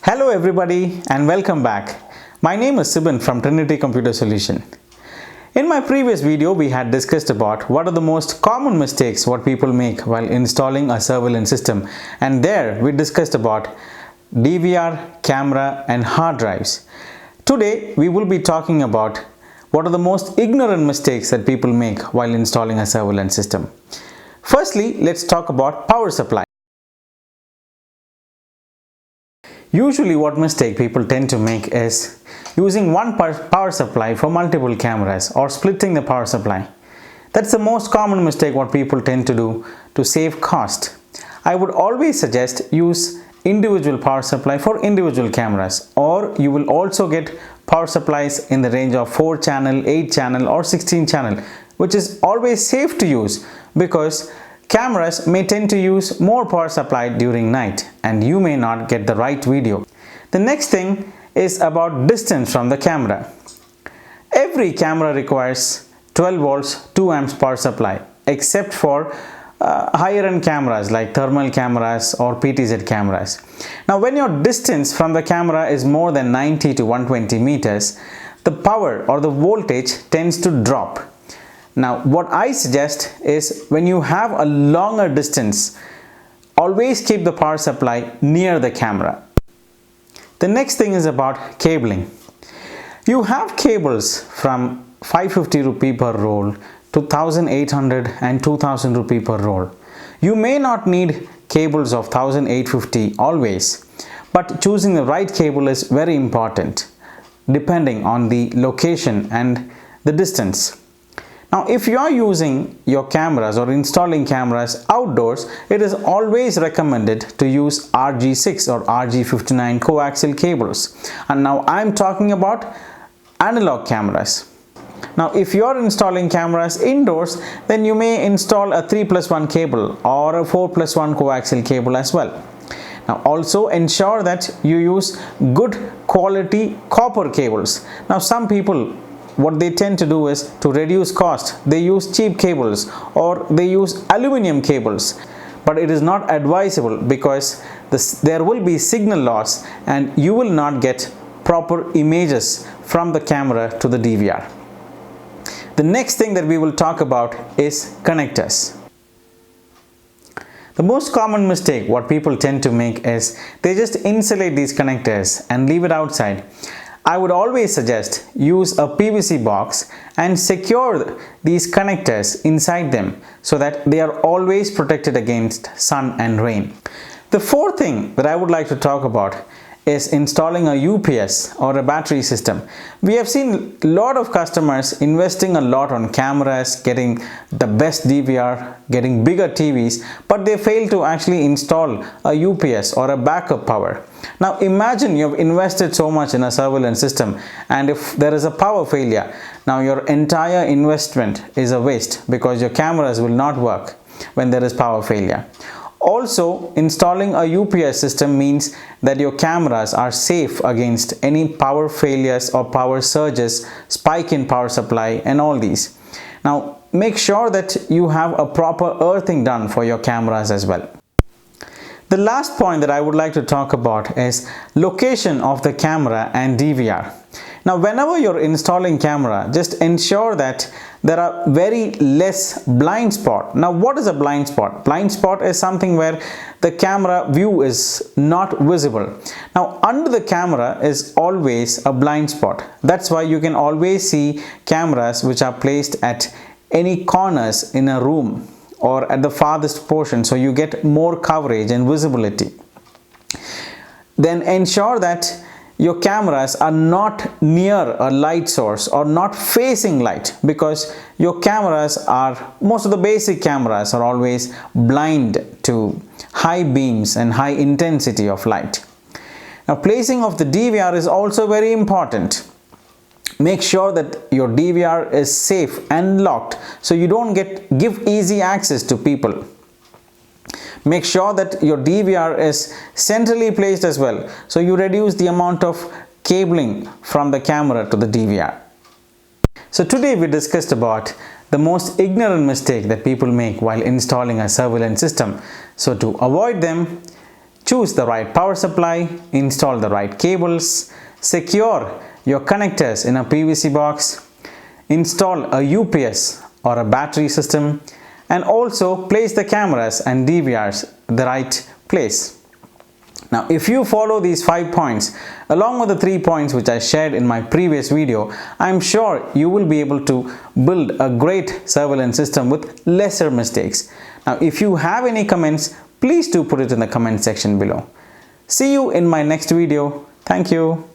Hello everybody and welcome back. My name is Sibin from Trinity Computer Solution. In my previous video we had discussed about what are the most common mistakes what people make while installing a surveillance system, and there we discussed about DVR, camera and hard drives. Today we will be talking about what are the most ignorant mistakes that people make while installing a surveillance system. Firstly, let's talk about power supply. Usually what mistake people tend to make is using one power supply for multiple cameras or splitting the power supply. That's the most common mistake what people tend to do to save cost. I would always suggest use individual power supply for individual cameras, or you will also get power supplies in the range of 4 channel, 8 channel or 16 channel, which is always safe to use because cameras may tend to use more power supply during night and you may not get the right video. The next thing is about distance from the camera. Every camera requires 12 volts 2 amps power supply except for higher end cameras like thermal cameras or PTZ cameras. Now when your distance from the camera is more than 90 to 120 meters, the power or the voltage tends to drop. Now what I suggest is when you have a longer distance, always keep the power supply near the camera. The next thing is about cabling. You have cables from 550 rupee per roll to 1800 and 2000 rupee per roll. You may not need cables of 1850 always, but choosing the right cable is very important depending on the location and the distance. Now if you are using your cameras or installing cameras outdoors, it is always recommended to use RG6 or RG59 coaxial cables. And now I am talking about analog cameras. Now if you are installing cameras indoors, then you may install a 3+1 cable or a 4+1 coaxial cable as well. Now also ensure that you use good quality copper cables. Now some people, what they tend to do is to reduce cost, they use cheap cables or they use aluminum cables, but it is not advisable because there will be signal loss and you will not get proper images from the camera to the DVR. The next thing that we will talk about is connectors. The most common mistake what people tend to make is they just insulate these connectors and leave it outside. I would always suggest use a PVC box and secure these connectors inside them so that they are always protected against sun and rain. The fourth thing that I would like to talk about is installing a UPS or a battery system. We have seen a lot of customers investing a lot on cameras, getting the best DVR, getting bigger TVs, but they fail to actually install a UPS or a backup power. Now imagine you've invested so much in a surveillance system and if there is a power failure, now your entire investment is a waste because your cameras will not work when there is power failure. Also, installing a UPS system means that your cameras are safe against any power failures or power surges, spike in power supply and all these. Now make sure that you have a proper earthing done for your cameras as well. The last point that I would like to talk about is location of the camera and DVR. Now whenever you're installing camera, just ensure that there are very less blind spot. Now what is a blind spot? Blind spot is something where the camera view is not visible. Now under the camera is always a blind spot. That's why you can always see cameras which are placed at any corners in a room or at the farthest portion, so you get more coverage and visibility. Then ensure that your cameras are not near a light source or not facing light, because your cameras are, most of the basic cameras are always blind to high beams and high intensity of light. Now placing of the DVR is also very important. Make sure that your DVR is safe and locked so you don't give easy access to people. Make sure that your DVR is centrally placed as well, so you reduce the amount of cabling from the camera to the DVR. So today we discussed about the most ignorant mistake that people make while installing a surveillance system. So to avoid them, choose the right power supply, install the right cables, secure your connectors in a PVC box, install a UPS or a battery system, and also place the cameras and DVRs the right place. Now, if you follow these 5 points along with the 3 points which I shared in my previous video, I'm sure you will be able to build a great surveillance system with lesser mistakes. Now, if you have any comments, please do put it in the comment section below. See you in my next video. Thank you.